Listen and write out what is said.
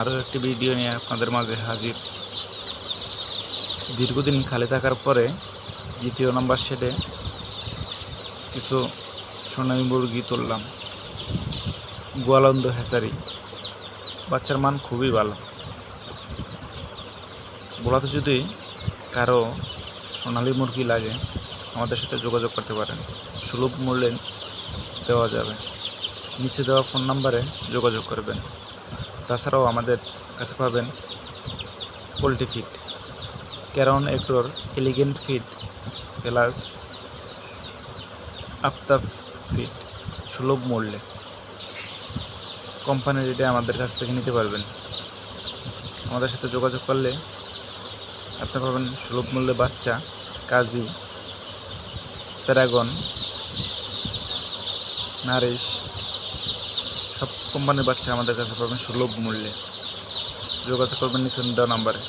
আরও একটি ভিডিও নিয়ে আপনাদের মাঝে হাজির। দীর্ঘদিন খালি থাকার পরে দ্বিতীয় নাম্বার শেডে কিছু সোনালী মুরগি তুললাম। গোয়ালন্দ হ্যাচারি, বাচ্চার মান খুবই ভালো। বলাতে যদি কারো সোনালী মুরগি লাগে আমাদের সাথে যোগাযোগ করতে পারেন, সুলভ মূল্যে দেওয়া যাবে। নিচে দেওয়া ফোন নাম্বারে যোগাযোগ করবেন। তাছাড়াও আমাদের কাছে পাবেন পোলট্রি ফিড, ক্যারন এগ্রোর elegant feed plus Aftab feed সুলভ মূল্যে কোম্পানির রেটে আমাদের কাছ থেকে নিতে পারবেন। আমাদের সাথে যোগাযোগ করলে আপনি পাবেন সুলভ মূল্যে বাচ্চা, কাজী, প্যারাগন, নারিশ সব কোম্পানির বাচ্চা আমাদের কাছে পাবেন সুলভ মূল্যে। যোগাযোগ করবেন নিচে দেওয়া নাম্বারে।